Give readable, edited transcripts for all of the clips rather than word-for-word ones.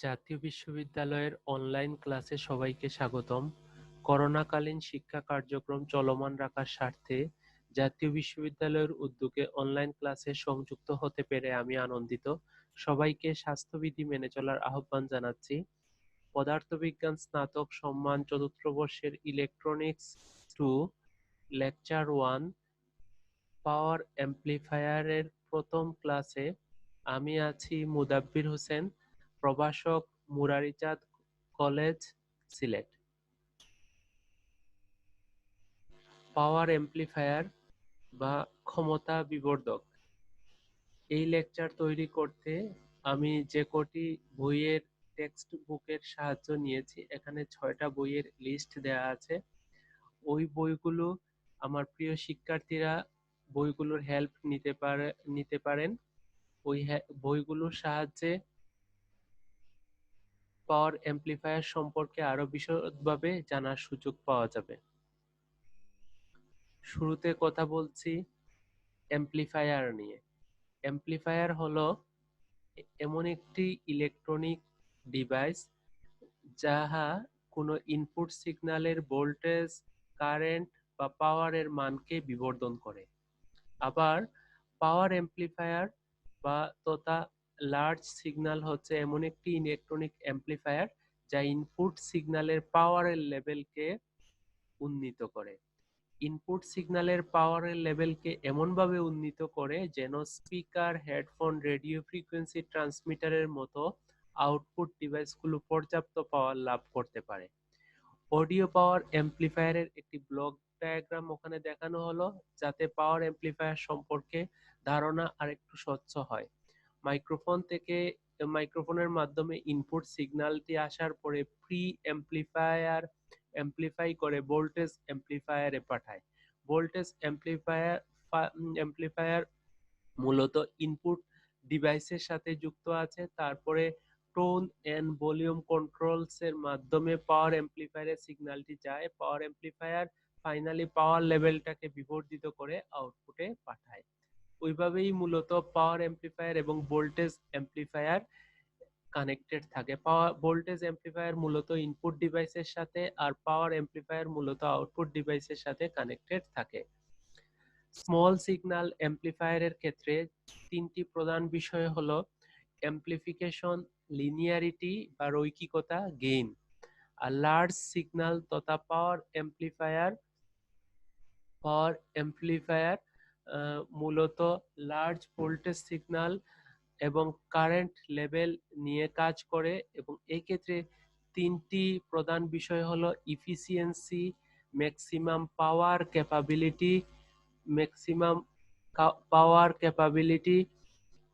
জাতীয় বিশ্ববিদ্যালয়ের অনলাইন ক্লাসে সবাইকে স্বাগতম। করোনাকালীন শিক্ষা কার্যক্রম চলমান রাখার স্বার্থে জাতীয় বিশ্ববিদ্যালয়ের উদ্যোগে অনলাইন ক্লাসে সংযুক্ত হতে পেরে আমি আনন্দিত। সবাইকে স্বাস্থ্যবিধি মেনে চলার আহ্বান জানাচ্ছি। পদার্থবিজ্ঞান স্নাতক সম্মান চতুর্থ বর্ষের ইলেকট্রনিক্স 2 লেকচার 1 পাওয়ার অ্যামপ্লিফায়ারের প্রথম ক্লাসে আমি আছি মুদাব্বির হোসেন, প্রভাষক, মুরারীচাঁদ কলেজ, সিলেট। পাওয়ার অ্যামপ্লিফায়ার বা ক্ষমতা বিবর্ধক, এই লেকচার তৈরি করতে আমি যে কটি বইয়ের টেক্সট বুকের সাহায্য নিয়েছি, এখানে 6টা বইয়ের লিস্ট দেওয়া আছে। ওই বইগুলো আমার প্রিয় শিক্ষার্থীরা বইগুলোর হেল্প নিতে পারেন। ওই বইগুলোর সাহায্যে পাওয়ার অ্যামপ্লিফায়ার সম্পর্কে আরো বিশদভাবে জানার সুযোগ পাওয়া যাবে। শুরুতে কথা বলছি অ্যামপ্লিফায়ার নিয়ে। অ্যামপ্লিফায়ার হলো এমন একটি ইলেকট্রনিক ডিভাইস যাহা কোনো ইনপুট সিগন্যালের ভোল্টেজ, কারেন্ট বা পাওয়ারের মানকে বিবর্ধন করে। আবার পাওয়ার অ্যামপ্লিফায়ার বা তথা লার্জ সিগন্যাল হচ্ছে এমন একটি ইলেকট্রনিক অ্যামপ্লিফায়ার যা ইনপুট সিগন্যালের পাওয়ারের লেভেলকে উন্নীত করে। ইনপুট সিগন্যালের পাওয়ারের লেভেলকে এমনভাবে উন্নীত করে যেন স্পিকার, হেডফোন, রেডিও ফ্রিকোয়েন্সি ট্রান্সমিটারের মতো আউটপুট ডিভাইসগুলো পর্যাপ্ত পাওয়ার লাভ করতে পারে। অডিও পাওয়ার অ্যামপ্লিফায়ারের একটি ব্লক ডায়াগ্রাম ওখানে দেখানো হলো, যাতে পাওয়ার অ্যামপ্লিফায়ার সম্পর্কে ধারণা আরেকটু স্বচ্ছ হয়। মাইক্রোফোনের মাধ্যমে ইনপুট সিগন্যালটি আসার পরে প্রি অ্যামপ্লিফায়ার অ্যামপ্লিফাই করে ভোল্টেজ অ্যামপ্লিফায়ারে পাঠায়। ভোল্টেজ অ্যামপ্লিফায়ার মূলত ইনপুট ডিভাইসের সাথে যুক্ত আছে। তারপরে টোন এন্ড ভলিউম কন্ট্রোলস এর মাধ্যমে পাওয়ার অ্যামপ্লিফায়ারে সিগন্যালটি যায়। পাওয়ার অ্যামপ্লিফায়ার ফাইনালি পাওয়ার লেভেলটাকে বিবর্ধিত করে আউটপুটে পাঠায়। ওইভাবেই মূলত পাওয়ার অ্যামপ্লিফায়ার এবং ভোল্টেজ অ্যামপ্লিফায়ার কানেক্টেড থাকে। ভোল্টেজ অ্যামপ্লিফায়ার মূলত ইনপুট ডিভাইসের সাথে, আর পাওয়ার অ্যামপ্লিফায়ার মূলত আউটপুট ডিভাইসের সাথে কানেক্টেড থাকে। স্মল সিগন্যাল অ্যামপ্লিফায়ারের ক্ষেত্রে তিনটি প্রধান বিষয় হলো অ্যামপ্লিফিকেশন, লিনিয়ারিটি বা রৈখিকতা, গেইন। আর লার্জ সিগন্যাল তথা পাওয়ার অ্যামপ্লিফায়ার মূলত লার্জ ভোল্টেজ সিগন্যাল এবং কারেন্ট লেভেল নিয়ে কাজ করে, এবং এই ক্ষেত্রে তিনটি প্রধান বিষয় হলো efficiency, maximum power capability,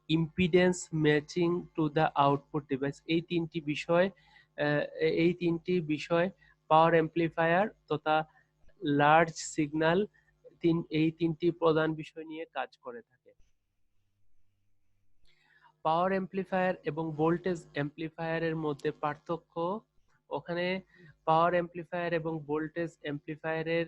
impedance matching to the output device. এই তিনটি বিষয় পাওয়ার অ্যামপ্লিফায়ার তথা লার্জ সিগন্যাল এই তিনটি প্রধান বিষয় নিয়ে কাজ করে থাকে। পাওয়ার অ্যামপ্লিফায়ার এবং ভোল্টেজ অ্যামপ্লিফায়ারের মধ্যে পার্থক্য, ওখানে পাওয়ার অ্যামপ্লিফায়ার এবং ভোল্টেজ অ্যামপ্লিফায়ারের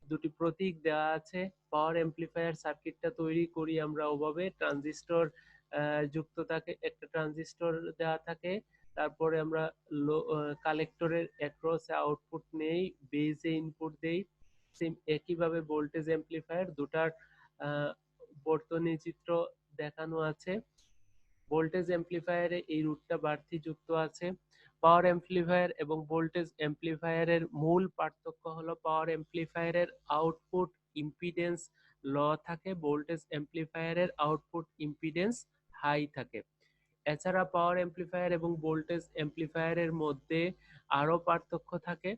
দুটি প্রতীক দেওয়া আছে। পাওয়ার অ্যামপ্লিফায়ার সার্কিটটা তৈরি করি আমরা ওভাবে, ট্রানজিস্টর যুক্ত থাকে, একটা ট্রানজিস্টর দেওয়া থাকে, তারপরে আমরা কালেক্টরের অ্যাক্রসে আউটপুট নেই, বেজে ইনপুট দেই। সেম একইভাবে ভোল্টেজ অ্যামপ্লিফায়ার দুটার বর্তনী চিত্র দেখানো আছে। ভোল্টেজ অ্যামপ্লিফায়ারে এই রুটটা বাড়তি যুক্ত আছে। পাওয়ার অ্যামপ্লিফায়ার এবং ভোল্টেজ অ্যামপ্লিফায়ারের মূল পার্থক্য হলো পাওয়ার অ্যামপ্লিফায়ারের আউটপুট ইম্পিডেন্স ল থাকে, ভোল্টেজ অ্যামপ্লিফায়ারের আউটপুট ইম্পিডেন্স হাই থাকে। এছাড়া পাওয়ার অ্যামপ্লিফায়ার এবং ভোল্টেজ অ্যামপ্লিফায়ারের মধ্যে আরো পার্থক্য থাকে,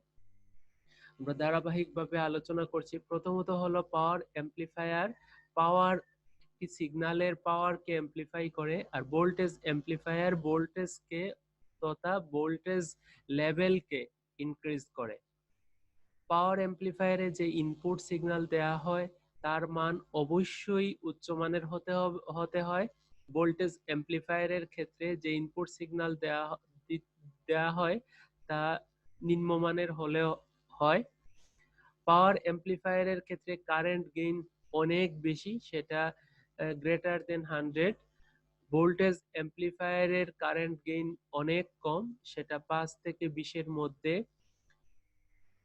আমরা ধারাবাহিকভাবে আলোচনা করছি। প্রথমত হলো পাওয়ার অ্যামপ্লিফায়ার পাওয়ার সিগন্যালের পাওয়ারকে অ্যামপ্লিফাই করে, আর ভোল্টেজ অ্যামপ্লিফায়ার ভোল্টেজকে তথা ভোল্টেজ লেভেলকে ইনক্রিজ করে। পাওয়ার অ্যামপ্লিফায়ারে যে ইনপুট সিগন্যাল দেয়া হয় তার মান অবশ্যই উচ্চমানের হতে হয়। ভোল্টেজ অ্যামপ্লিফায়ারের ক্ষেত্রে যে ইনপুট সিগন্যাল দেয়া হয় তা নিম্নমানের হলেও হয়। পাওয়ার অ্যামপ্লিফায়ারের ক্ষেত্রে কারেন্ট গেইন অনেক বেশি, সেটা গ্রেটার দেন 100। ভোল্টেজ অ্যাম্প্লিফায়ারের কারেন্ট গেইন অনেক কম, সেটা 5 থেকে 20 এর মধ্যে।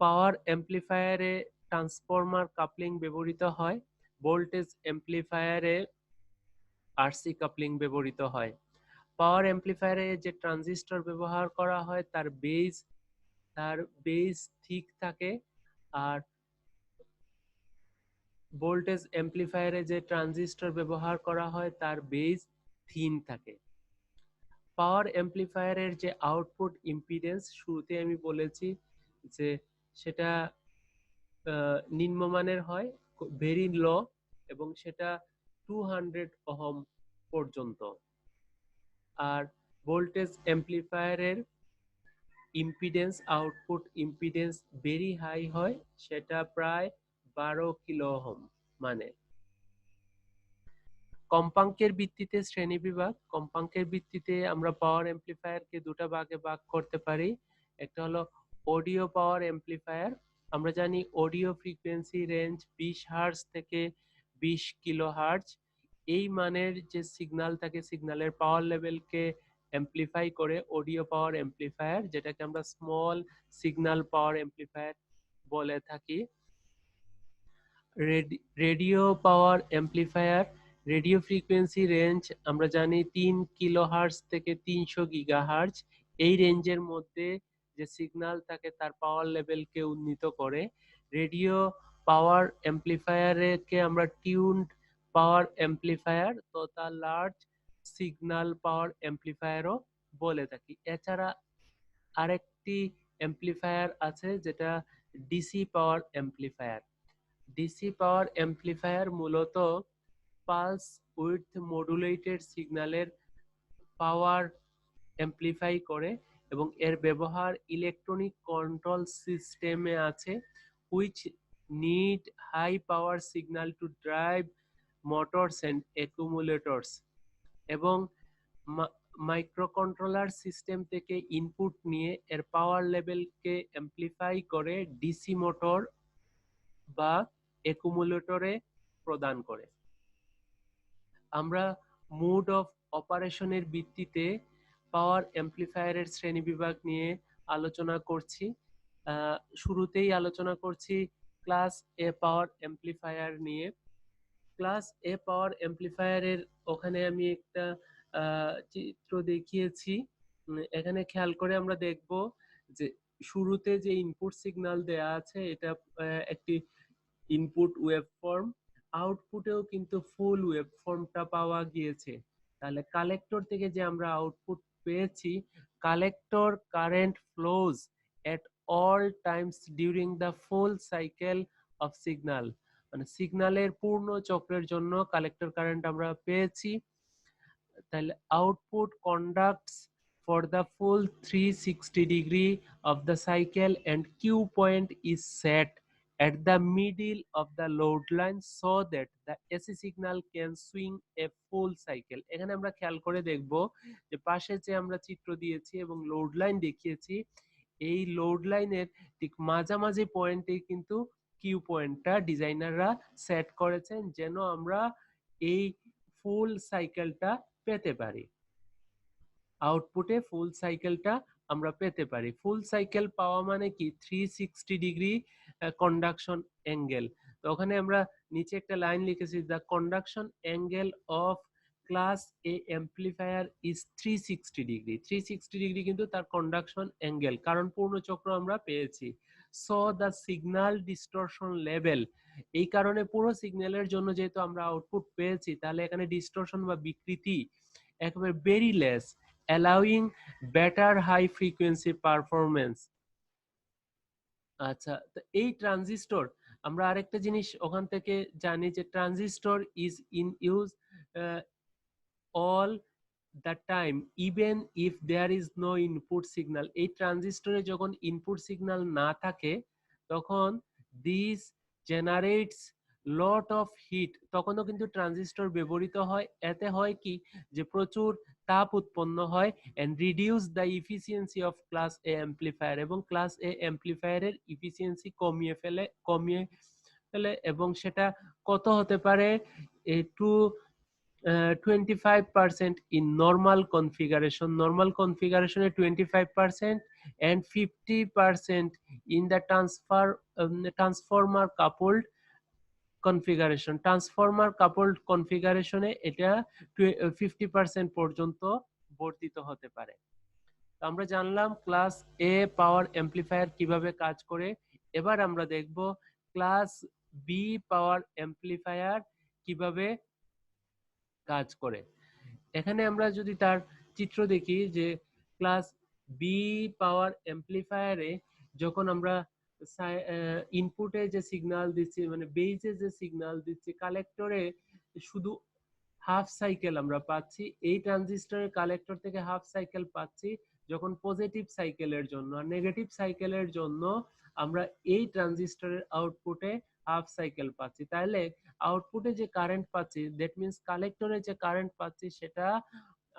পাওয়ার অ্যাম্প্লিফায়ারে ট্রান্সফরমার কাপলিং ব্যবহৃত হয়, ভোল্টেজ অ্যাম্প্লিফায়ারে আরসি কাপলিং ব্যবহৃত হয়। পাওয়ার অ্যাম্প্লিফায়ারে যে ট্রানজিস্টর ব্যবহার করা হয় তার বেস থিক থাকে, আর ভোল্টেজ অ্যাম্প্লিফায়ারে যে ট্রানজিস্টর ব্যবহার করা হয় তার বেস থিন থাকে। পাওয়ার অ্যাম্প্লিফায়ারের যে আউটপুট ইম্পিডেন্স শুরুতে আমি বলেছি যে সেটা নিম্নমানের হয়, ভেরি লো, এবং সেটা 200 ওহম পর্যন্ত। আর ভোল্টেজ অ্যাম্প্লিফায়ারের impedance output impedance very high হয়, সেটা প্রায় 12 কিলো ওহম। মানে কম্পাঙ্কের ভিত্তিতে শ্রেণীবিভাগ, কম্পাঙ্কের ভিত্তিতে আমরা পাওয়ার অ্যাম্প্লিফায়ারকে দুটো ভাগে ভাগ করতে পারি। একটা হলো অডিও পাওয়ার অ্যাম্প্লিফায়ার। আমরা জানি অডিও ফ্রিকোয়েন্সি রেঞ্জ 20 হার্জ থেকে 20 কিলো হার্জ। এই মানের যে সিগন্যাল থাকে, সিগন্যালের পাওয়ার লেভেলকে অ্যাম্প্লিফাই করে অডিও পাওয়ার অ্যাম্প্লিফায়ার, যেটাকে আমরা স্মল সিগন্যাল পাওয়ার অ্যাম্প্লিফায়ার বলে থাকি। রেডিও পাওয়ার অ্যাম্প্লিফায়ার, রেডিও ফ্রিকোয়েন্সি রেঞ্জ আমরা জানি 3 কিলোহার্টজ থেকে 300 গিগাহার্টজ। এই রেঞ্জের মধ্যে যে সিগন্যাল থাকে তার পাওয়ার লেভেলকে উন্নীত করে। রেডিও পাওয়ার অ্যাম্প্লিফায়ারকে আমরা টিউনড পাওয়ার অ্যাম্প্লিফায়ার তথা লার্জ সিগন্যাল পাওয়ার অ্যাম্প্লিফায়ারও বলে থাকি। এছাড়া আরেকটি অ্যাম্প্লিফায়ার আছে যেটা DC power amplifier. DC power amplifier মূলত পালস উইডথ মডুলেটেড সিগন্যালের পাওয়ার অ্যাম্প্লিফাই করে, এবং এর ব্যবহার ইলেকট্রনিক কন্ট্রোল সিস্টেমে আছে, which need high power signal to drive motors and accumulators, এবং মাইক্রোকন্ট্রোলার সিস্টেম থেকে ইনপুট নিয়ে এর পাওয়ার লেভেলকে অ্যাম্প্লিফাই করে ডিসি মোটর বা অ্যাকুমুলেটরে প্রদান করে। আমরা মোড অফ অপারেশনের ভিত্তিতে পাওয়ার অ্যাম্প্লিফায়ারের শ্রেণীবিভাগ নিয়ে আলোচনা করছি। শুরুতেই আলোচনা করছি ক্লাস এ পাওয়ার অ্যাম্প্লিফায়ার নিয়ে। ক্লাস এ পাওয়ার অ্যাম্প্লিফায়ারের ওখানে আমি একটা চিত্র দেখিয়েছি। এখানে খেয়াল করে আমরা দেখব যে শুরুতে যে ইনপুট সিগন্যাল দেয়া আছে এটা একটি ইনপুট ওয়েভফর্ম, আউটপুটেও কিন্তু ফুল ওয়েভফর্মটা পাওয়া গিয়েছে। তাহলে কালেক্টর থেকে যে আমরা আউটপুট পেয়েছি, collector current flows at all Times during the full cycle of signal, মানে সিগন্যালের পূর্ণ চক্রের জন্য কালেক্টর কারেন্ট আমরা পেয়েছি। তাহলে output conducts for the full 360 degree of the cycle and Q point is set at the middle of the load line so that the AC signal can swing a full cycle। এখানে আমরা খেয়াল করে দেখব যে পাশে যে আমরা চিত্র দিয়েছি এবং লোড লাইন দেখিয়েছি, এই লোড লাইনের ঠিক মাঝামাঝি পয়েন্টে কিন্তু কিউ পয়েন্টটা ডিজাইনাররা সেট করেছেন যেন আমরা এই ফুল সাইকেলটা পেতে পারি, আউটপুটে ফুল সাইকেলটা আমরা পেতে পারি। ফুল সাইকেল পাওয়া মানে কি 360 ডিগ্রি কন্ডাকশন অ্যাঙ্গেল। তো ওখানে আমরা নিচে একটা লাইন লিখেছি, the conduction angle of class A amplifier is 360 degree. 360 degree কিন্তু তার কন্ডাকশন অ্যাঙ্গেল, কারণ পূর্ণ চক্র আমরা পেয়েছি। So the signal distortion level, এই কারণে পুরো সিগন্যালের জন্য যেহেতু আমরা আউটপুট পেয়েছি, তাহলে এখানে ডিস্টরশন বা বিকৃতি একেবারে very less, allowing better high frequency performance। আচ্ছা, তো এই ট্রানজিস্টর আমরা আরেকটা জিনিস ওখান থেকে জানি যে transistor is in use all the time even if there is no input signal. এই ট্রানজিস্টরে যখন ইনপুট সিগন্যাল না থাকে তখন this generates lot of heat, তখনও কিন্তু ট্রানজিস্টর ব্যবহৃত হয়। এতে হয় কি যে প্রচুর তাপ উৎপন্ন হয় and reduce the efficiency of class A amplifier, এবং ক্লাস এ অ্যাম্প্লিফায়ারের ইফিসিয়েন্সি কমিয়ে ফেলে এবং সেটা কত হতে পারে, two 25% in normal configuration, normal configuration 25%, and 50% in the transformer coupled কনফিগারেশন, ট্রান্সফরমার কাপলড কনফিগারেশনে এটা 50% পর্যন্ত বর্ধিত হতে পারে। আমরা জানলাম ক্লাস এ পাওয়ার অ্যাম্পলিফায়ার কিভাবে কাজ করে। এবার আমরা দেখব ক্লাস বি পাওয়ার অ্যাম্পলিফায়ার কিভাবে কাজ করে। এখানে আমরা যদি তার চিত্র দেখি যে ক্লাস বি পাওয়ার অ্যাম্পলিফায়ারে যখন আমরা ইনপুটে যে সিগন্যাল দিচ্ছি মানে বেজে যে সিগন্যাল দিচ্ছি, কালেক্টরে শুধু হাফ সাইকেল আমরা পাচ্ছি, এই ট্রানজিস্টরের কালেক্টর থেকে হাফ সাইকেল পাচ্ছি যখন পজিটিভ সাইকেলের জন্য, আর নেগেটিভ সাইকেলের জন্য আমরা এই ট্রানজিস্টরের আউটপুটে হাফ সাইকেল পাচ্ছি। তাহলে আউটপুটে যে কারেন্ট পাচ্ছি, দ্যাট মিন্স কালেক্টরে যে কারেন্ট পাচ্ছি সেটা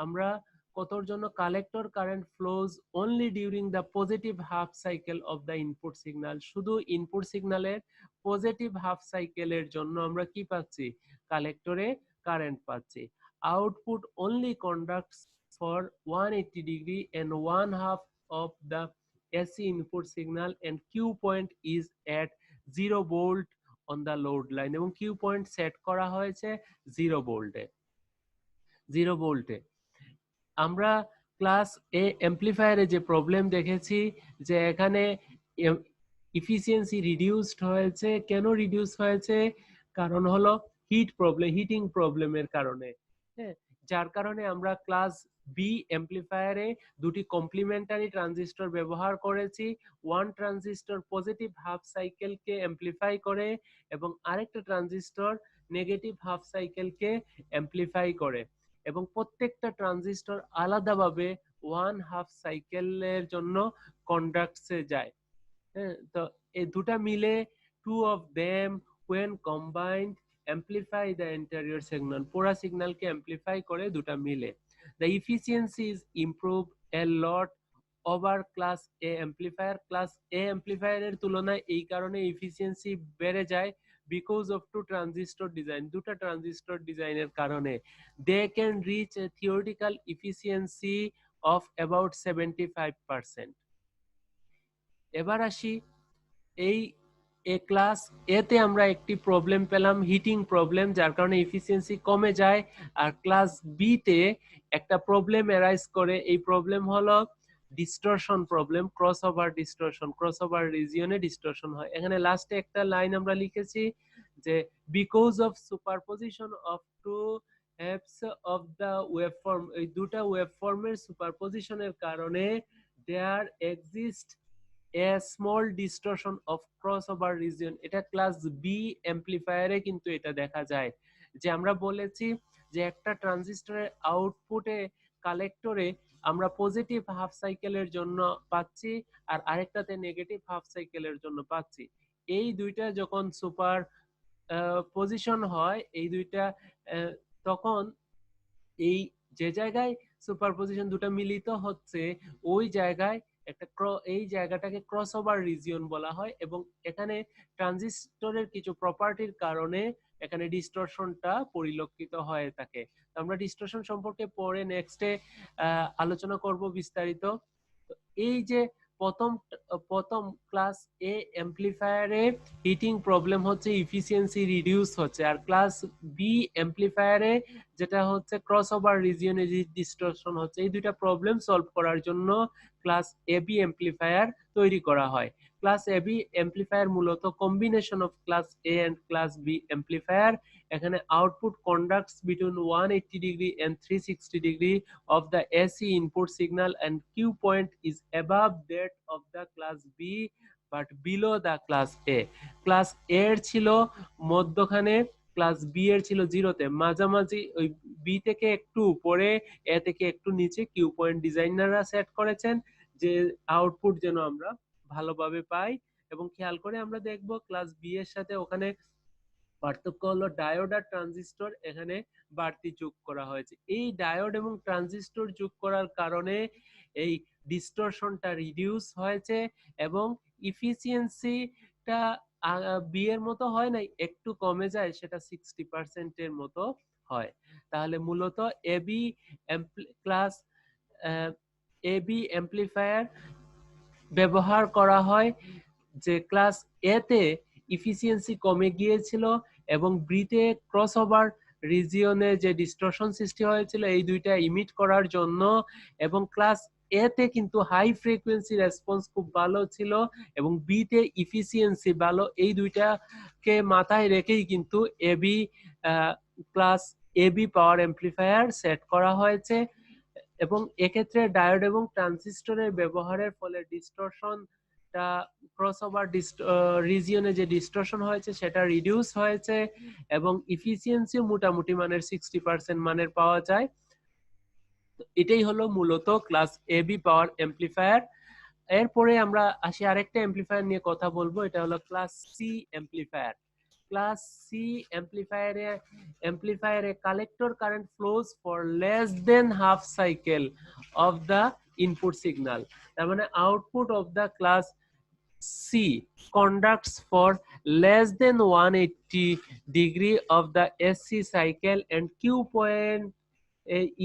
আমরা কতর জন্য, collector current flows only during the positive half cycle of the input signal. শুধু ইনপুট সিগন্যালের পজিটিভ হাফ সাইকেলের জন্য আমরা কি পাচ্ছি, কালেক্টরে কারেন্ট পাচ্ছি। Output only conducts for 180 degree and 1/2 of the AC input signal and Q point is at 0 volt on the load line, এবং Q point set করা হয়েছে 0 ভোল্টে। আমরা ক্লাস এ অ্যাম্পলিফায়ারে যে প্রবলেম দেখেছি যে এখানে এফিসিয়েন্সি রিডিউসড হয়েছে। কেন রিডিউস হয়েছে? কারণ হলো হিটিং প্রবলেমের কারণে। হ্যাঁ, যার কারণে আমরা ক্লাস বি অ্যাম্পলিফায়ারে দুটি কমপ্লিমেন্টারি ট্রানজিস্টর ব্যবহার করেছি। ওয়ান ট্রানজিস্টর পজিটিভ হাফ সাইকেলকে অ্যাম্পলিফাই করে এবং আরেকটা ট্রানজিস্টর নেগেটিভ হাফ সাইকেলকে অ্যাম্পলিফাই করে, এবং প্রত্যেকটা ট্রানজিস্টর আলাদাভাবে 1/2 সাইকেলের জন্য কন্ডাক্টসে যায়। হ্যাঁ, তো এই দুটা মিলে two of them when combined amplify the interior signal, পুরা সিগন্যালকে অ্যাম্পলিফাই করে দুটা মিলে। The efficiency is improved a lot over class A amplifier. class A amplifier এর তুলনায় এই কারণে এফিসিয়েন্সি বেড়ে যায় because of two transistor design, দুটা ট্রানজিস্টর ডিজাইনের কারণে। they can reach a theoretical efficiency of about 75%. এবার আসি এই ক্লাস এতে আমরা একটি প্রবলেম পেলাম, হিটিং প্রবলেম, যার কারণে এফিসিয়েন্সি কমে যায়। আর ক্লাস বি তে একটা প্রবলেম অ্যারাইজ করে, এই প্রবলেম হলো ডিস্টরশন প্রবলেম, ক্রস ওভার রিজিয়নে ডিস্টরশন হয়। এখানে লাস্টে একটা লাইন আমরা লিখেছি যে because of superposition of two halves of the waveform, এই দুটা ওয়েভফর্মের সুপারপজিশনের কারণে there exist a small distortion of crossover region। এটা ক্লাস বি অ্যাম্পলিফায়ারে কিন্তু এটা দেখা যায় যে আমরা বলেছি যে একটা ট্রানজিস্টরের আউটপুটে কালেক্টরে আমরা পজিটিভ হাফ সাইকেলের জন্য পাচ্ছি আর আরেকটাতে নেগেটিভ হাফ সাইকেলের জন্য পাচ্ছি। এই দুইটা যখন সুপার পজিশন হয়, এই দুইটা তখন এই যে জায়গায় সুপারপজিশন দুটো মিলিত হচ্ছে ওই জায়গায় একটা এই জায়গাটাকে ক্রস ওভার রিজিয়ন বলা হয়, এবং এখানে ট্রানজিস্টরের কিছু প্রপার্টির কারণে এখানে ডিস্টরশনটা পরিলক্ষিত হয়ে থাকে। আমরা ডিস্টরশন সম্পর্কে পরে নেক্সটে আলোচনা করব বিস্তারিত। এই যে প্রথম ক্লাস এ অ্যাম্পলিফায়ারে হিটিং প্রবলেম হচ্ছে, এফিসিয়েন্সি রিডিউস হচ্ছে, আর ক্লাস বি অ্যাম্পলিফায়ারে যেটা হচ্ছে ক্রস ওভার রিজিয়নে ডিস্টরশন হচ্ছে। এই দুইটা প্রবলেম সলভ করার জন্য ক্লাস এ বি অ্যাম্পলিফায়ার তৈরি করা হয়। ক্লাস এ বি অ্যাম্পলিফায়ার মূলত combination of class A and class B amplifier. এখানে output conducts between 180 degree and 360 degree of the AC input signal and Q point is above that of the class B but below the class A. Class A এর ছিল মধ্যখানে, class B এর ছিল জিরোতে, মাঝামাঝি ওই B থেকে একটু উপরে এ থেকে একটু নিচে কিউ পয়েন্ট ডিজাইনাররা সেট করেছেন যে আউটপুট যেন আমরা ভালোভাবে পাই। এবং খেয়াল করে আমরা দেখব ক্লাস বি এর সাথে ওখানে পার্থক্য হলো ডায়োড আর ট্রানজিস্টর এখানে বাড়তি যোগ করা হয়েছে। এই ডায়োড এবং ট্রানজিস্টর যোগ করার কারণে এই ডিস্টরশনটা রিডিউস হয়েছে এবং ইফিসিয়েন্সিটা বি এর মতো হয় নাই, একটু কমে যায়, সেটা 60% এর মতো হয়। তাহলে মূলত এবি ক্লাস এবি অ্যাম্প্লিফায়ার ব্যবহার করা হয় যে ক্লাস এ তে ইফিসিয়েন্সি কমে গিয়েছিল এবং ব্রিতে ক্রসওভার রিজিয়নে যে ডিস্টরশন সৃষ্টি হয়েছিল এই দুইটা ইমিট করার জন্য, এবং ক্লাস এ তে কিন্তু হাই ফ্রিকোয়েন্সি রেসপন্স খুব ভালো ছিল এবং বি তে ইফিসিয়েন্সি ভালো, এই দুইটাকে মাথায় রেখেই কিন্তু এবি ক্লাস এবি পাওয়ার অ্যাম্প্লিফায়ার সেট করা হয়েছে। এবং এক্ষেত্রে ডায়োড এবং ট্রানজিস্টরের ব্যবহারের ফলে ডিস্টরশনটা ক্রসওভার রিজিয়নে যে ডিস্টরশন হয়েছে সেটা রিডিউস হয়েছে এবং ইফিসিয়েন্সি মোটামুটি মানের 60% মানের পাওয়া যায়। এটাই হলো মূলত ক্লাস এবি পাওয়ার অ্যাম্প্লিফায়ার। এরপরে আমরা আসি আরেকটা অ্যাম্প্লিফায়ার নিয়ে কথা বলবো, এটা হলো class C amplifier. Class C অ্যাম্প্লিফায়ারে collector current flows for less than half cycle of the input signal. তার মানে output of the class C conducts for less than 180 degree of the SC cycle and Q point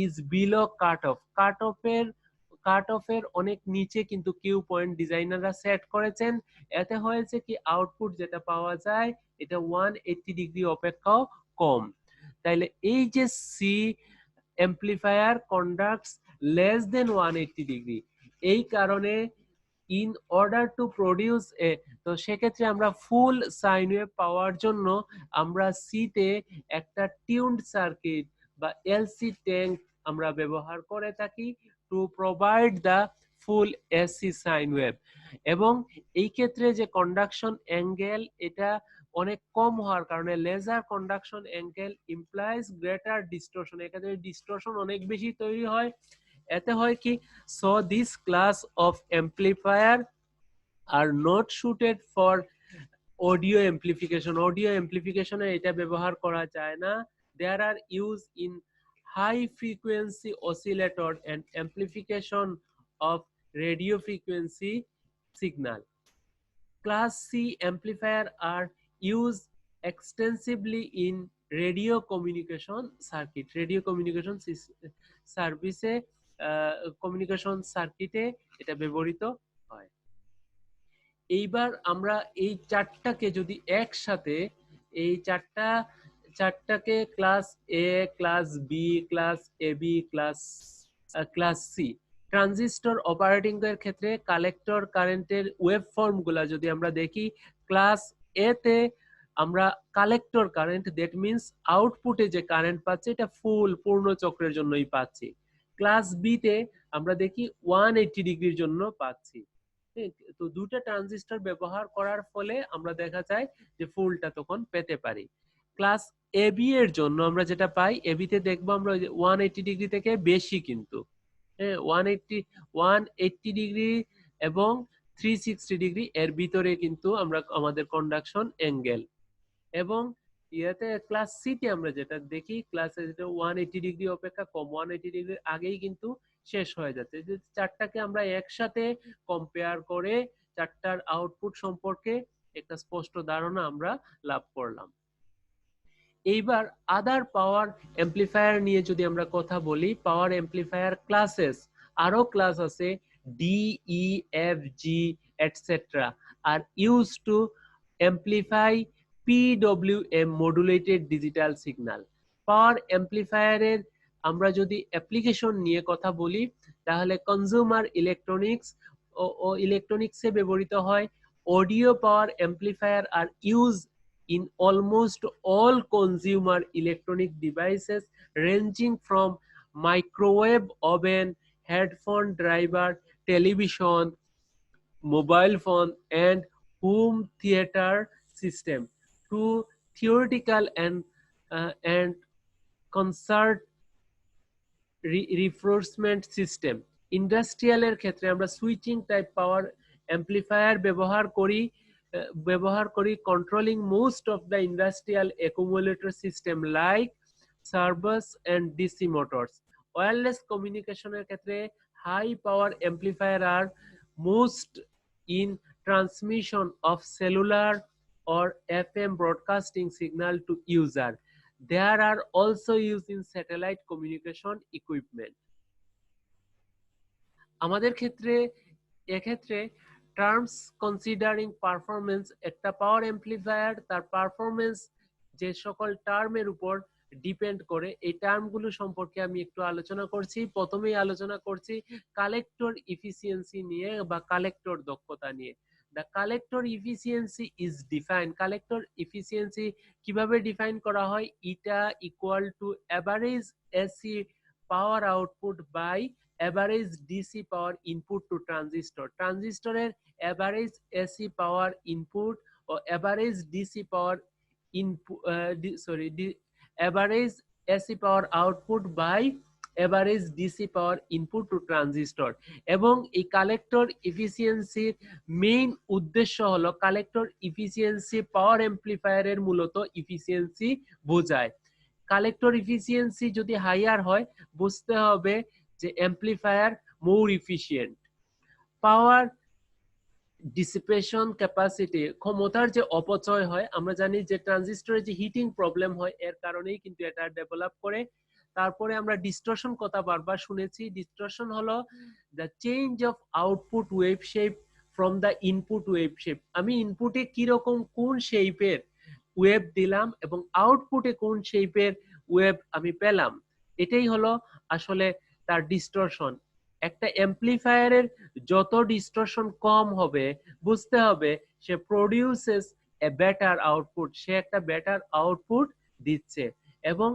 is below cutoff. কাট অফের অনেক নিচে কিন্তু Q point ডিজাইনাররা set করেছেন। এতে হয়েছে কি আউটপুট যেটা পাওয়া যায় এটা 180 ডিগ্রি অপেক্ষাও কম। তাইলে এই যে C amplifier conducts less than 180 degree, এই কারণে in order to produce a, তো সেক্ষেত্রে আমরা ফুল সাইন ওয়েভ পাওয়ার জন্য আমরা সিতে একটা টিউনড সার্কিট বা এলসি ট্যাঙ্ক আমরা ব্যবহার করে থাকি to provide the full AC sine wave. এবং এই ক্ষেত্রে যে কন্ডাকশন অ্যাঙ্গেল এটা অনেক কম হওয়ার কারণে lesser conduction angle implies greater distortion, এক্ষেত্রে ডিস্টরশন অনেক বেশি তৈরি হয়। এতে হয় কি, so this class of amplifier are not suited for audio amplification. Audio অ্যাম্প্লিফিকেশনে এটা ব্যবহার করা যায় না। There are use in high frequency oscillator and amplification of radio frequency signal. Class C amplifier are used extensively in radio communication circuit. Radio communication সার্ভিসে communication সার্কিটে এটা ব্যবহৃত হয়। এইবার আমরা এই চারটাকে যদি একসাথে, এই চারটাকে class A, class B, class AB, class C transistor operating এর ক্ষেত্রে কালেক্টর কারেন্টের ওয়েভ ফর্ম গুলা যদি আমরা দেখি, ক্লাস এ তে আমরা কালেক্টর কারেন্ট, দ্যাট মিনস আউটপুটে যে কারেন্ট পাচ্ছি এটা পূর্ণ চক্রের জন্যই পাচ্ছি। ক্লাস বি তে আমরা দেখি 180 ডিগ্রির জন্য পাচ্ছি। তো দুটো ট্রানজিস্টর ব্যবহার করার ফলে আমরা দেখা যায় যে ফুলটা তখন পেতে পারি। ক্লাস এবি এর জন্য আমরা যেটা পাই, এবি তে দেখবো আমরা 180 ডিগ্রি থেকে বেশি, কিন্তু 180 ডিগ্রি এবং 360 ডিগ্রি এর ভিতরে কিন্তু আমরা আমাদের কন্ডাকশন অ্যাঙ্গেল। এবং ইয়াতে ক্লাস সি তে আমরা যেটা দেখি, ক্লাসে যেটা 180 ডিগ্রি অপেক্ষা কম, 180 ডিগ্রির আগেই কিন্তু শেষ হয়ে যাচ্ছে। যে চারটাকে আমরা একসাথে কম্পেয়ার করে চারটার আউটপুট সম্পর্কে একটা স্পষ্ট ধারণা আমরা লাভ করলাম। এইবার আদার পাওয়ার অ্যাম্প্লিফায়ার নিয়ে যদি আমরা কথা বলি, পাওয়ার অ্যাম্প্লিফায়ার ক্লাসেস আরো ক্লাস আছে, D, E, F, G etcetera are use to amplify PWM modulated digital signal. Power অ্যাম্প্লিফায়ারের আমরা যদি অ্যাপ্লিকেশন নিয়ে কথা বলি তাহলে কনজিউমার ইলেকট্রনিক্স ও ইলেকট্রনিক্সে ব্যবহৃত হয়। Audio power amplifier are use in almost all consumer electronic devices ranging from microwave oven, headphone driver, television, mobile phone and home theater system to theoretical and concert reinforcement system. ইন্ডাস্ট্রিয়ালের ক্ষেত্রে আমরা switching type power amplifier ব্যবহার করি controlling most of the industrial accumulator system like servos and DC motors. Wireless কমিউনিকেশনের ক্ষেত্রে high power amplifier are most in transmission of cellular or FM broadcasting signal to user. There are also used in satellite communication equipment. আমাদের ক্ষেত্রে এক্ষেত্রে terms considering performance, একটা পাওয়ার amplifier তার performance যে সকল টার্মের উপর ডিপেন্ড করে, এই টার্মগুলো সম্পর্কে আমি একটু আলোচনা করছি। প্রথমেই আলোচনা করছি কালেক্টর ইফিসিয়েন্সি নিয়ে বা কালেক্টর দক্ষতা নিয়ে। The collector efficiency is defined, collector efficiency কিভাবে ডিফাইন করা হয়, eta equal to average AC power output by average DC power input to transistor. ট্রানজিস্টরের অ্যাভারেজ এসি পাওয়ার ইনপুট ও average DC power input average AC power output by average DC power input to transistor. এবং এই collector ইফিসিয়েন্সির main উদ্দেশ্য হলো collector efficiency পাওয়ার অ্যাম্প্লিফায়ারের মূলত efficiency বোঝায়। Collector efficiency যদি hire হয় বুঝতে হবে যে অ্যাম্প্লিফায়ার মোর ইফিশিয়েন্ট। পাওয়ার ডিসিপেশন ক্যাপাসিটি, ক্ষমতার যে অপচয় হয়, আমরা জানি যে ট্রানজিস্টরের যে হিটিং প্রবলেম হয় এর কারণেই কিন্তু এটা ডেভেলপ করে। তারপরে আমরা ডিস্টরশন কথা বারবার শুনেছি। ডিস্টরশন হলো the change of output wave shape from the input wave shape. আমি ইনপুটে কিরকম কোন শেপের ওয়েভ দিলাম এবং আউটপুটে কোন শেপের ওয়েভ আমি পেলাম, এটাই হলো আসলে তার ডিস্টরশন। একটা অ্যাম্প্লিফায়ারের যত ডিস্টরশন কম হবে বুঝতে হবে সে প্রডিউসেস এ বেটার আউটপুট, সে একটা বেটার আউটপুট দিচ্ছে। এবং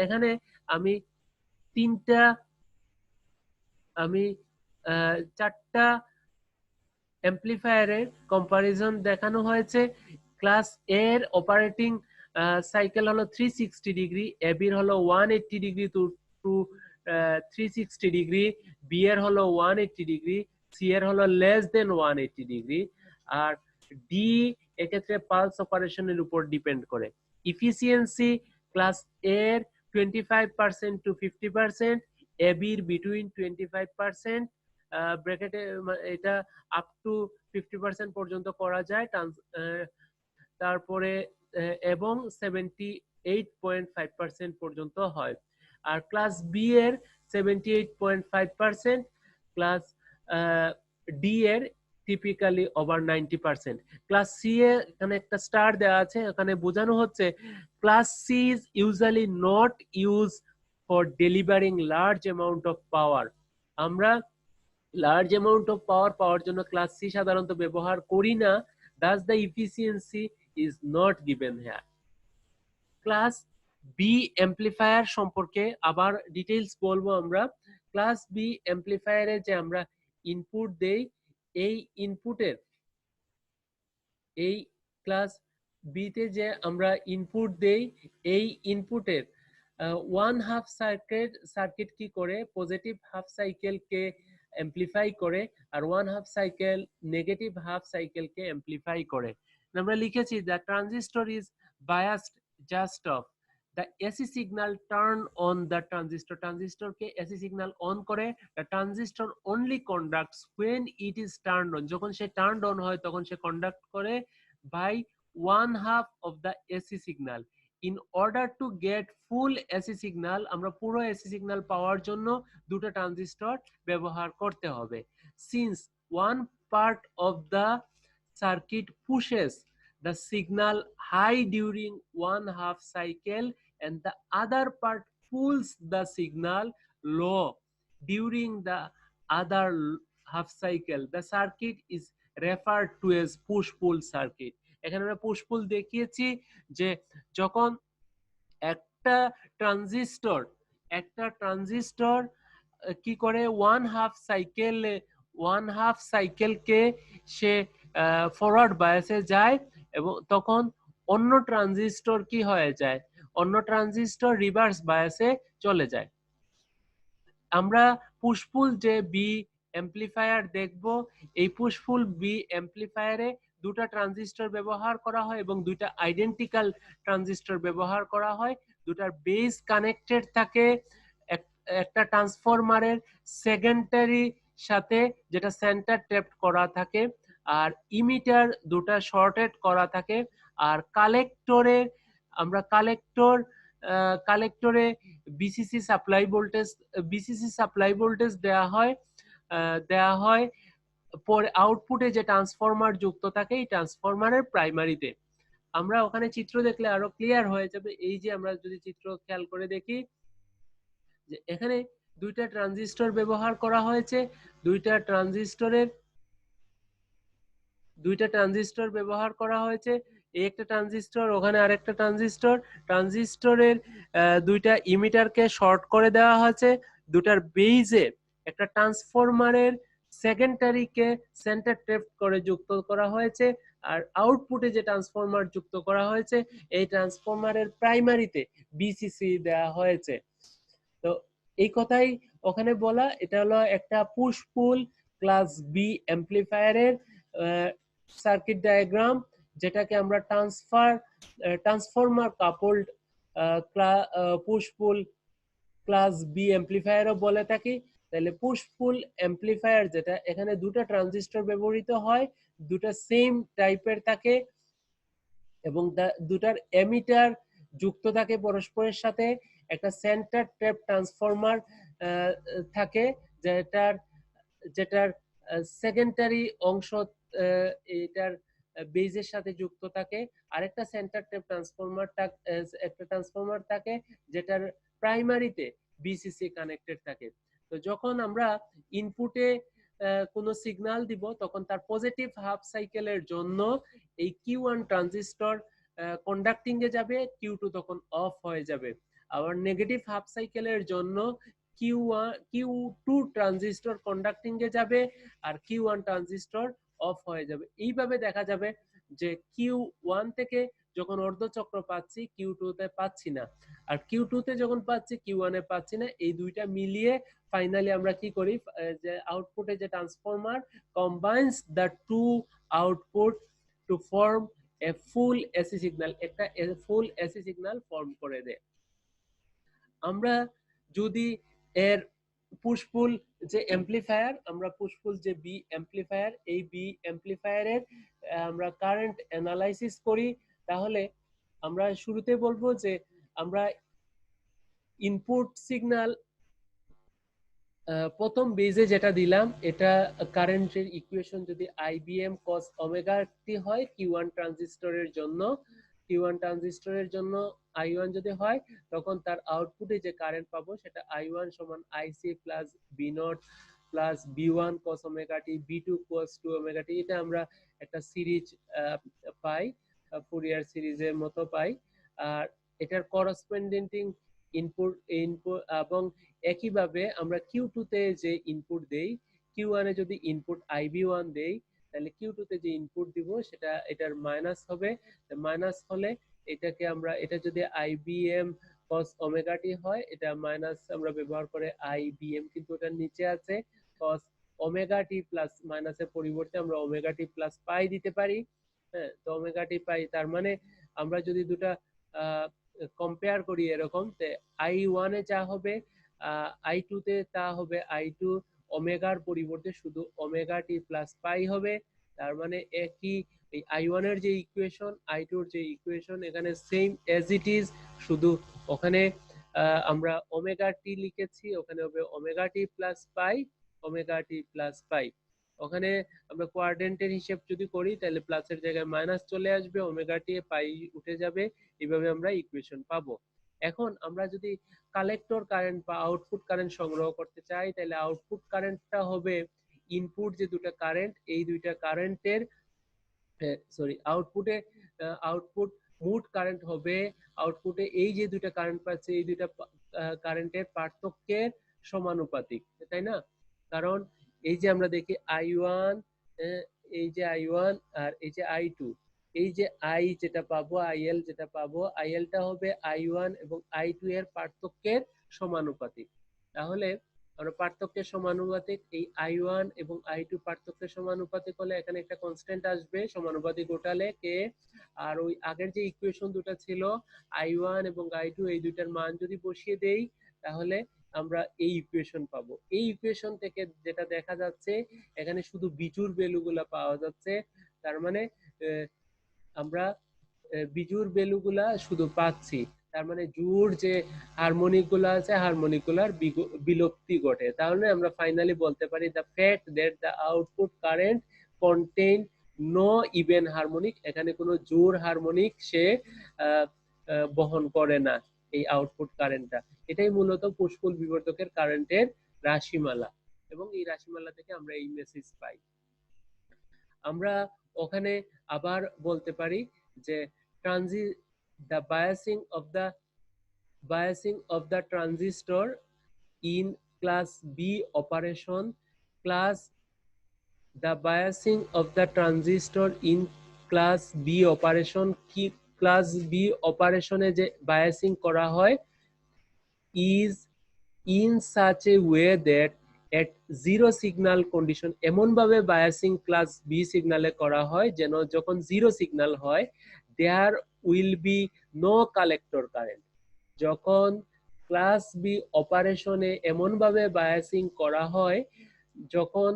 এখানে আমি তিনটা আমি চারটা অ্যাম্প্লিফায়ারের কম্পারিজন দেখানো হয়েছে। ক্লাস এ এর অপারেটিং সাইকেল হলো 360 ডিগ্রি, এ বির হলো 180 ডিগ্রি টু 360 ডিগ্রি, বি এর হলো 180 ডিগ্রি, সি এর হলো লেস দেন 180 ডিগ্রি, আর ডি এক্ষেত্রে পালস অপারেশনের উপর ডিপেন্ড করে। ইফিসিয়েন্সি ক্লাস এ এর 25% টু 50%, এ বির বিটুইন 25%, ব্র্যাকেটে এটা আপ টু 50% পর্যন্ত করা যায়, তারপরে এবং 78.5% পর্যন্ত হয়। আর ক্লাস বি এর 78.5%, ক্লাস ডি এর টিপিক্যালি ওভার 90%। ক্লাস সি এ এখানে একটা স্টার দেওয়া আছে, এখানে বোঝানো হচ্ছে class C is usually not use for delivering large amount of power. আমরা large amount of power power জন্য ক্লাস সি সাধারণত ব্যবহার করি না। thus the efficiency is not given here. Class B amplifier সম্পর্কে আবার ডিটেইলস বলবো আমরা। ক্লাস বি অ্যাম্প্লিফায়ারে যে আমরা ইনপুট দেই, এই ইনপুটের এই ক্লাস বিতে যে আমরা ইনপুট দেই, এই ইনপুটের ওয়ান হাফ সার্কিট কি করে, পজিটিভ হাফ সাইকেলকে অ্যাম্প্লিফাই করে আর one half cycle negative half সাইকেলকে অ্যাম্প্লিফাই করে। আমরা লিখেছি the transistor is biased just off the AC signal turn on the transistor, ট্রানজিস্টরকে এসি সিগন্যাল অন করে। The transistor only conducts when it is turned on, যখন সে turned on হয় তখন সে কন্ডাক্ট করে by one half of the AC signal. In order to get full AC signal, আমরা পুরো এসি সিগন্যাল পাওয়ার জন্য দুটো ট্রানজিস্টর ব্যবহার করতে হবে। Since one part of the circuit pushes the signal high during one half cycle and the other part pulls the signal low during the other half cycle, the circuit is referred to as push pull circuit। এখানে আমরা push পুল দেখিয়েছি যে যখন একটা transistor কি করে one half সাইকেলকে সে forward বায়াসে যায় এবং তখন অন্য ট্রানজিস্টর কি হয়ে যায়, অন্য ট্রানজিস্টর রিভার্স বায়াসে চলে যায়। আমরা পুশপুল যে বি অ্যাম্প্লিফায়ার দেখব, এই পুশপুল বি অ্যাম্প্লিফায়ারে দুটা ট্রানজিস্টর ব্যবহার করা হয় এবং দুইটা আইডেন্টিক্যাল ট্রানজিস্টর ব্যবহার করা হয়। দুটার বেস কানেক্টেড থাকে একটা ট্রান্সফরমারের সেকেন্ডারি সাথে যেটা সেন্টার ট্যাপড করা থাকে, আর ইমিটার দুটা শর্টেড করা থাকে। আর কালেক্টরে আমরা কালেক্টর কালেক্টরে বিসিসি সাপ্লাই ভোল্টেজ দেয়া হয় পরে আউটপুটে যে ট্রান্সফরমার যুক্ত থাকে এই ট্রান্সফরমারের প্রাইমারিতে। আমরা ওখানে চিত্র দেখলে আরো ক্লিয়ার হয়ে যাবে। এই যে আমরা যদি চিত্র খেয়াল করে দেখি যে এখানে দুইটা ট্রানজিস্টর ব্যবহার করা হয়েছে, দুইটা ট্রানজিস্টর ব্যবহার করা হয়েছে, এই একটা ট্রানজিস্টর, ওখানে আরেকটা ট্রানজিস্টরের দুইটা ইমিটারকে শর্ট করে দেওয়া হয়েছে, দুটার বেইজে একটা ট্রান্সফরমারের সেকেন্ডারিকে সেন্টার ট্যাপ করে যুক্ত করা হয়েছে, আর আউটপুটে যে ট্রান্সফরমার যুক্ত করা হয়েছে এই ট্রান্সফরমারের প্রাইমারিতে বিসিসি দেওয়া হয়েছে। তো এই কথাই ওখানে বলা, এটা হলো একটা পুশ পুল ক্লাস বি অ্যাম্পলিফায়ারের সার্কিট ডায়াগ্রাম, যেটাকে আমরা ট্রান্সফরমার কাপলড পুশ পুল ক্লাস বি অ্যাম্পলিফায়ারও বলে থাকি। তাহলে পুশ পুল অ্যাম্পলিফায়ার যেটা, এখানে দুটো ট্রানজিস্টর ব্যবহৃত হয়, দুটো সেম টাইপের থাকে এবং দুটার এমিটার যুক্ত থাকে পরস্পরের সাথে, একটা সেন্টার ট্যাপ ট্রান্সফরমার থাকে যেটার সেকেন্ডারি অংশ এটার বেজের সাথে যুক্ত থাকে, আরেকটা সেন্টার ট্যাপ ট্রান্সফরমার থাকে যেটার প্রাইমারিতে বিসিসি কানেক্টেড থাকে। তো যখন আমরা ইনপুটে কোনো সিগন্যাল দিব তখন তার পজিটিভ হাফ সাইকেলের জন্য এই Q1 ট্রানজিস্টর কন্ডাক্টিং এ যাবে, Q2 তখন অফ হয়ে যাবে। আবার নেগেটিভ হাফ সাইকেলের জন্য Q2 ট্রানজিস্টর কন্ডাক্টিং এ যাবে আর Q1 ট্রানজিস্টর অফ হয়ে যাবে। এইভাবে দেখা যাবে যে Q1 থেকে যখন অর্ধচক্র পাচ্ছি Q2 তে পাচ্ছি না, আর Q2 তে যখন পাচ্ছি Q1 এ পাচ্ছি না, এই দুইটা মিলিয়ে ফাইনালি আমরা কি করি, যে আউটপুটে যে transformer combines the two output to form a full AC signal, একটা ফুল এসি সিগন্যাল ফর্ম করে দেয়। আমরা যদি এর পুশপুল যে অ্যাম্পলিফায়ার, আমরা পুশপুল যে বি অ্যাম্পলিফায়ার, এই বি অ্যাম্পলিফায়ারের আমরা কারেন্ট অ্যানালাইসিস করি, তাহলে আমরা শুরুতে বলবো যে আমরা ইনপুট সিগন্যাল প্রথম বেজে যেটা দিলাম এটা কারেন্টের ইকুয়েশন যদি আইবিএম কস ওমেগা টি হয় Q1 ট্রানজিস্টরের জন্য I1 যদি হয়, তখন তার আউটপুটে যে কারেন্ট পাবো সেটা I1 সমান IC plus B0 plus B1 cos omega t B2 cos 2 omega t. এটা আমরা একটা সিরিজ পাই, ফুরিয়ার সিরিজের মতো পাই। আর এটার করসপন্ডিং ইনপুট এবং একইভাবে আমরা Q2 তে যে ইনপুট দেই, Q1 এ যদি ইনপুট IB1 দেই, তাহলে Q2 তে যে ইনপুট দিব সেটা এটার মাইনাস হবে। মাইনাস হলে এটাকে আমরা, এটা যদি IBM cos ওমেগা টি হয়, এটা মাইনাস আমরা ব্যবহার করে IBM, কিন্তু ওটার নিচে আছে cos ওমেগা টি প্লাস, মাইনাসের পরিবর্তে আমরা ওমেগা টি প্লাস পাই দিতে পারি। হ্যাঁ, তো ওমেগা টি পাই, তার মানে আমরা যদি দুটা কম্পেয়ার করি এরকম, I1 এ যা হবে I2 তে তা হবে I2 ওমেগার পরিবর্তে শুধু ওমেগা টি প্লাস পাই হবে। তার মানে একই এই I1 এর যে ইকুয়েশন, I2 এর যে ইকুয়েশন এখানে সেম এজ ইট ইজ, শুধু ওখানে আমরা ওমেগা টি লিখেছি, ওখানে হবে ওমেগা টি প্লাস পাই, ওমেগা টি প্লাস পাই। ওখানে আমরা কোয়াড্রেন্টের হিসেব যদি করি তাহলে প্লাসের জায়গায় মাইনাস চলে আসবে, ওমেগা টি পাই উঠে যাবে, এইভাবে আমরা ইকুয়েশন পাবো। এখন আমরা যদি কালেক্টর কারেন্ট বা আউটপুট কারেন্ট সংগ্রহ করতে চাই, তাহলে আউটপুট কারেন্টটা হবে ইনপুট যে দুটো কারেন্ট, এই দুইটা কারেন্টের আউটপুট মোট কারেন্ট হবে, আউটপুটে এই যে দুইটা কারেন্ট পাচ্ছে এই দুইটা কারেন্টের পার্থক্যের সমানুপাতিক, তাই না? কারণ এই যে আমরা দেখি I1, এই যে I1 আর এই যে I2, এই যে I যেটা পাবো, IL যেটা পাবো, ILটা হবে I1 এবং I2 এর পার্থক্যের সমানুপাতিক। তাহলে আমরা পার্থক্যের সমানুপাতিক, এই I1 এবং I2 পার্থক্যের সমানুপাতিক হলে এখানে একটা কনস্ট্যান্ট আসবে সমানুপাতিক ওঠালে কে, আর ওই আগের যে ইকুয়েশন দুটো ছিল I1 এবং I2, এই দুইটার মান যদি বসিয়ে দেই তাহলে আমরা এই ইকুয়েশন পাবো। এই ইকুয়েশন থেকে যেটা দেখা যাচ্ছে এখানে শুধু বিজুর ভ্যালুগুলা পাওয়া যাচ্ছে, তার মানে আমরা বিজুর ভ্যালুগুলা শুধু পাচ্ছি, তার মানে জোড় যে হারমোনিক গুলো আছে হারমোনিক গুলার বিলুপ্তি ঘটে। তাহলে আমরা ফাইনালি বলতে পারি the fact that the output current contain no even harmonic, এখানে কোনো জোড় হারমোনিক সে বহন করে না এই আউটপুট কারেন্টটা। এটাই মূলত পুশ পুল বিবর্ধকের কারেন্টের রাশিমালা, এবং এই রাশিমালা থেকে আমরা এই মেসেজ পাই। আমরা ওখানে আবার বলতে পারি যে the biasing of the transistor in class B operation the biasing of the transistor in class B operation কি class B অপারেশনে যে biasing করা হয় is in such a way that at zero signal condition, এমন ভাবে biasing class B সিগনালে করা হয় যেন যখন জিরো সিগন্যাল হয় there will be no collector current। যখন ক্লাস বি অপারেশনে এমন ভাবে বায়াসিং করা হয় যখন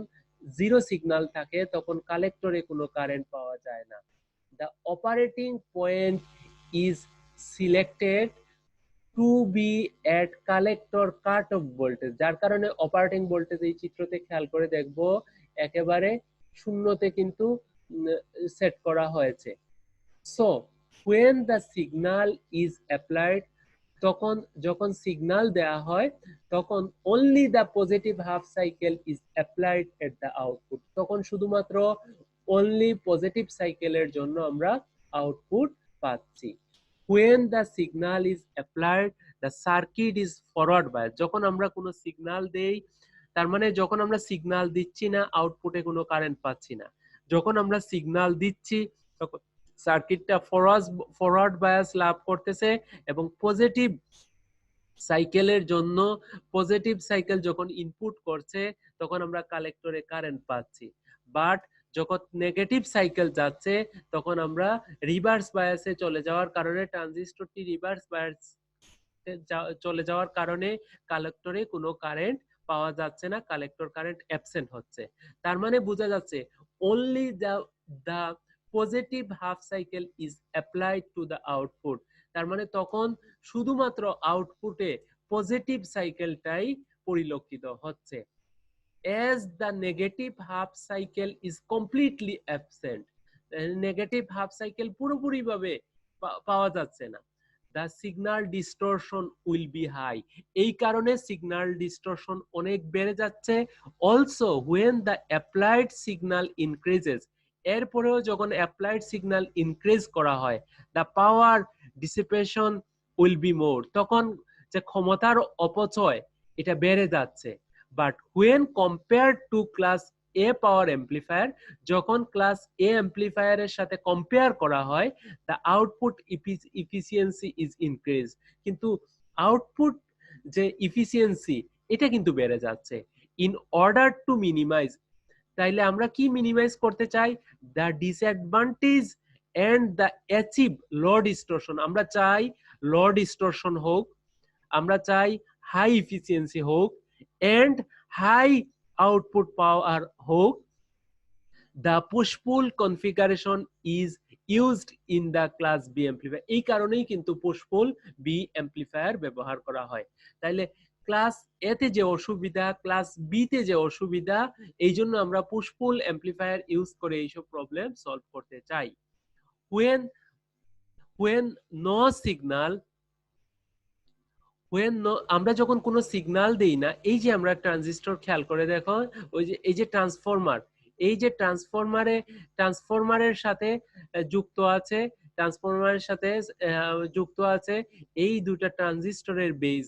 জিরো সিগন্যাল থাকে তখন কালেক্টরে কোনো কারেন্ট পাওয়া যায় না। the operating point is selected to be at collector cut off voltage, যার কারণে অপারেটিং ভোল্টেজ এই চিত্রতে খেয়াল করে দেখবো একেবারে শূন্যতে কিন্তু সেট করা হয়েছে। So when the signal is applied, তখন যখন সিগন্যাল দেয়া হয় তখন only the positive half cycle is applied at the output, তখন শুধুমাত্র only পজিটিভ সাইকেলের জন্য আমরা আউটপুট পাচ্ছি। when the signal is applied the circuit is forward bias, যখন আমরা কোনো সিগন্যাল দেই তার মানে যখন আমরা সিগন্যাল দিচ্ছি না আউটপুটে কোনো কারেন্ট পাচ্ছি না, যখন আমরা সিগন্যাল দিচ্ছি তখন সার্কিটটা ফরওয়ার্ড বায়াস লাভ করতেছে এবং পজিটিভ সাইকেলের জন্য পজিটিভ সাইকেল যখন ইনপুট করছে তখন আমরা কালেক্টরে কারেন্ট পাচ্ছি। বাট যখন নেগেটিভ সাইকেল যাচ্ছে তখন আমরা রিভার্স বায়াসে চলে যাওয়ার কারণে ট্রানজিস্টরটি রিভার্স বায়াস চলে যাওয়ার কারণে কালেক্টরে কোনো কারেন্ট পাওয়া যাচ্ছে না, কালেক্টর কারেন্ট অ্যাবসেন্ট হচ্ছে। তার মানে বোঝা যাচ্ছে only the positive half cycle is applied to the output, তার মানে তখন শুধুমাত্র আউটপুটে পজিটিভ সাইকেলটাই পরিলক্ষিত হচ্ছে। as the negative half cycle is completely absent, negative half cycle পুরোপুরি ভাবে পাওয়া যাচ্ছে না। the signal distortion will be high, এই কারণে সিগন্যাল ডিস্টরশন অনেক বেড়ে যাচ্ছে। also when the applied signal increases, এরপরেও যখন অ্যাপ্লাইড সিগন্যাল ইনক্রিজ করা হয় the power dissipation will be more, তখন যে ক্ষমতার অপচয় এটা বেড়ে যাচ্ছে। but when compared to class A power amplifier, যখন ক্লাস এ অ্যাম্পলিফায়ারের সাথে কম্পেয়ার করা হয় the output efficiency is increased, কিন্তু আউটপুট যে ইফিসিয়েন্সি এটা কিন্তু বেড়ে যাচ্ছে। in order to minimize, তাইলে আমরা কি মিনিমাইজ করতে চাই the disadvantage and the achieve low distortion, আমরা চাই লো ডিস্টরশন হোক, আমরা চাই হাই এফিসিয়েন্সি হোক and high output power হোক। the push pull configuration is used in the class B amplifier, এই কারণেই কিন্তু পুশ পুল বি অ্যাম্পলিফায়ার ব্যবহার করা হয়। তাইলে ক্লাস এ তে যে অসুবিধা ক্লাস বি তে যে অসুবিধা, এই জন্য আমরা পুশ পুল অ্যাম্পলিফায়ার ইউজ করে এইসব প্রবলেম সলভ করতে চাই। when no signal, আমরা যখন কোনো সিগন্যাল দেই না, এই যে আমরা ট্রানজিস্টর খেয়াল করে দেখো ওই যে এই যে ট্রান্সফরমার, এই যে ট্রান্সফরমারের সাথে যুক্ত আছে, ট্রান্সফরমারের সাথে যুক্ত আছে এই দুটা ট্রানজিস্টরের বেজ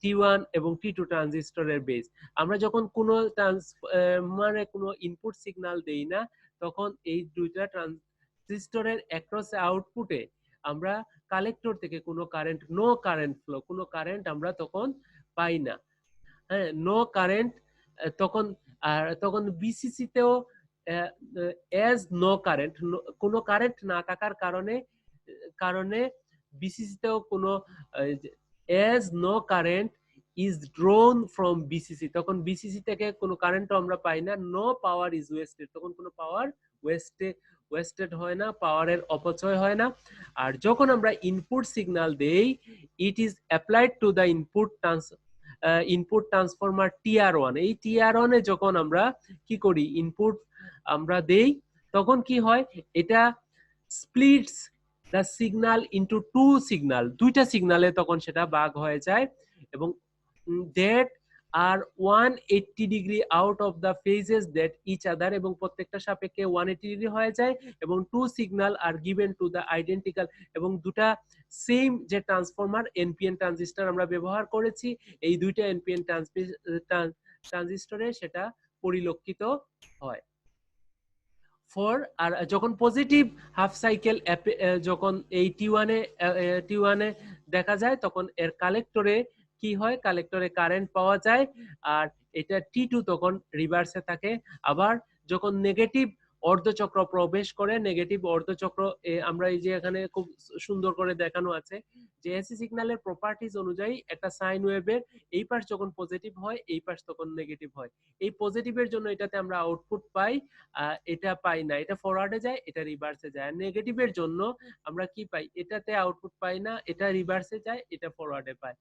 T1 এবং T2 ট্রানজিস্টরের বেজ। আমরা যখন কোনো ট্রান্সফরমারে কোনো ইনপুট সিগন্যাল দেই না তখন এই দুইটা ট্রানজিস্টরের অ্যাক্রস আউটপুটে আমরা কালেক্টর থেকে কোনো কারেন্ট, নো কারেন্ট ফ্লো, কোনো কারেন্ট আমরা তখন পাই না। হ্যাঁ, নো কারেন্ট তখন, আর তখন বিসিসি তেও এজ নো কারেন্ট, কোনো কারেন্ট না থাকার কারণে বিসিসি তেও কোনো as no current is drawn from VCC, তখন বিসিসি থেকে কোনো কারেন্টও আমরা পাই না। নো পাওয়ার ইজ ওয়েস্টেড, তখন কোনো পাওয়ার ওয়েস্টেড হয় না, পাওয়ারের অপচয় হয় না। আর যখন আমরা ইনপুট সিগন্যাল দেই, it is applied to the input transformer TR1। এই TR1 এ যখন আমরা কি করি, ইনপুট আমরা দেই, তখন কি হয়, এটা splits the signal into two signal, দুইটা সিগন্যালে তখন সেটা ভাগ হয়ে যায়, এবং that are 180 degree out of the phases that each other, এবং প্রত্যেকটা সাপেক্ষে 180 ডিগ্রি হয়ে যায়, এবং two signal are given to the identical, এবং দুটা সেম যে ট্রান্সফরমার এনপিএন ট্রানজিস্টর আমরা ব্যবহার করেছি, এই দুইটা এনপিএন ট্রানজিস্টরে সেটা পরিলক্ষিত হয়। ফর আর যখন পজিটিভ হাফ সাইকেল যখন এই টি ওয়ানে দেখা যায়, তখন এর কালেক্টরে কি হয়, কালেক্টরে কারেন্ট পাওয়া যায়, আর এটা T2 তখন রিভার্সে থাকে। আবার যখন নেগেটিভ অর্ধচক্র প্রবেশ করে, নেগেটিভ অর্ধচক্র আমরা এই যে এখানে খুব সুন্দর করে দেখানো আছে যে এসি সিগন্যালের প্রপার্টিজ অনুযায়ী একটা সাইন ওয়েভের এই পাশ যখন পজিটিভ হয়, এই পাশ তখন নেগেটিভ হয়। এই পজিটিভের জন্য এটাতে আমরা আউটপুট পাই, এটা পাই না, এটা ফরওয়ার্ডে যায়, এটা রিভার্সে যায়। নেগেটিভের জন্য আমরা কি পাই, এটাতে আউটপুট পাই না, এটা রিভার্সে যায়, এটা ফরওয়ার্ডে পায়।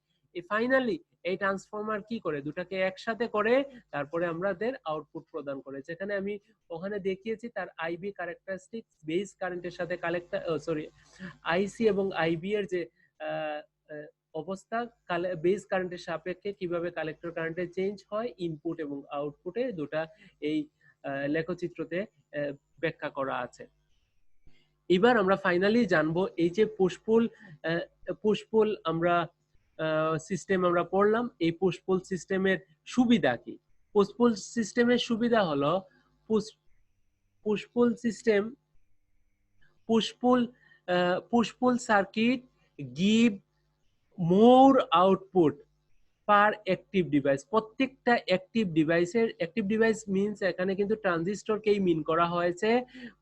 ফাইনালি এই ট্রান্সফরমার কি করে, দুটাকে একসাথে করে তারপরে আমাদের আউটপুট প্রদান করে, যেখানে আমি ওখানে দেখিয়েছি তার আইবি ক্যারেক্টারিস্টিক্স বেস কারেন্টের সাথে আইসি এবং আইবি এর যে অবস্থা বেস কারেন্টের সাপেক্ষে কিভাবে কালেক্টর কারেন্টে চেঞ্জ হয় ইনপুট এবং আউটপুটে, দুটা এই লেখচিত্রতে ব্যাখ্যা করা আছে। এবার আমরা ফাইনালি জানবো এই যে পুশ পুল আমরা সিস্টেম আমরা পড়লাম, এই পুশ-পুল সিস্টেমের সুবিধা কি। পুশ-পুল সিস্টেমের সুবিধা হলো push pull system push pull circuit give more output per active device. প্রত্যেকটা অ্যাক্টিভ ডিভাইস মিনস এখানে কিন্তু ট্রানজিস্টরকেই মিন করা হয়েছে।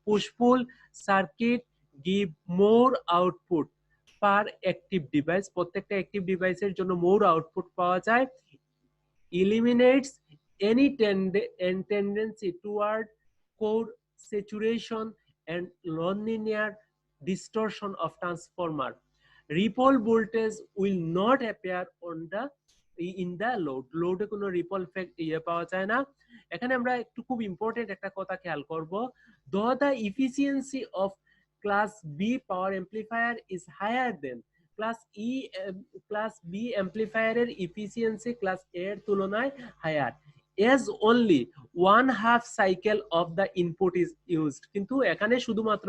Push pull circuit give more output per active device, প্রত্যেকটা অ্যাক্টিভ ডিভাইসের জন্য মোর আউটপুট পাওয়া যায়। eliminates any tendency toward core saturation and nonlinear distortion of transformer. Ripple voltage will not appear on the in the load কোনো ripple effect পাওয়া যায় না। এখানে আমরা একটু খুব ইম্পর্টেন্ট একটা কথা খেয়াল করব, the efficiency of class B power amplifier is higher than class B অ্যাম্পলিফায়ারের ইফিসিয়েন্সি ক্লাস এ এর তুলনায় higher, as only 1/2 cycle of the input is used. কিন্তু এখানে শুধুমাত্র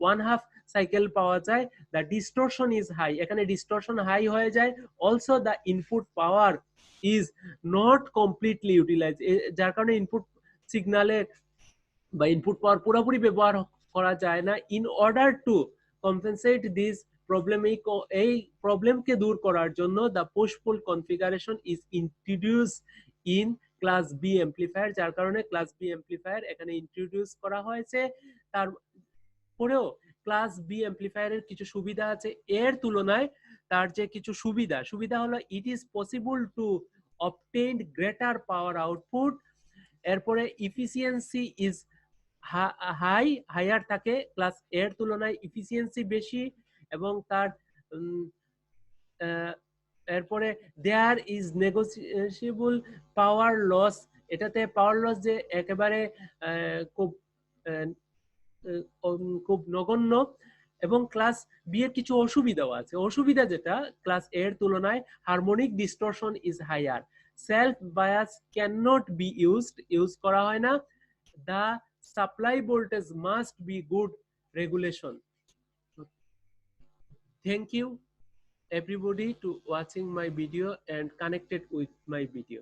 1/2 সাইকেল পাওয়া যায়। দ্য ডিস্টরশন ইজ হাই, এখানে ডিস্টরশন হাই হয়ে যায়। Also the input power is not completely utilise, যার কারণে ইনপুট সিগন্যালের বা ইনপুট পাওয়ার পুরোপুরি ব্যবহার করা যায় না। In order to compensate this problem, এই প্রবলেমকে দূর করার জন্য the push pull configuration is introduce in class B amplifier, যার কারণে ক্লাস বি অ্যাম্পলিফায়ার এখানে ইন্ট্রোডিউস করা হয়েছে। তারপরেও ক্লাস বি অ্যাম্পলিফায়ারের কিছু সুবিধা আছে এর তুলনায়, তার যে কিছু সুবিধা হলো it is possible to obtain greater power output, এরপরে ইফিসিয়েন্সি ইজ হায়ার থাকে, ক্লাস এর তুলনায় ইফিসিয়েন্সি বেশি, এবং তার এরপরে there is negotiable power loss, এটাতে পাওয়ার লস যে একেবারে খুব নগণ্য। এবং ক্লাস বি এর কিছু অসুবিধাও আছে, অসুবিধা যেটা ক্লাস এ এর তুলনায় harmonic distortion is higher, self bias can not be use করা হয় না, the supply voltage must be good regulation. Thank you everybody to watching my video and connected with my video.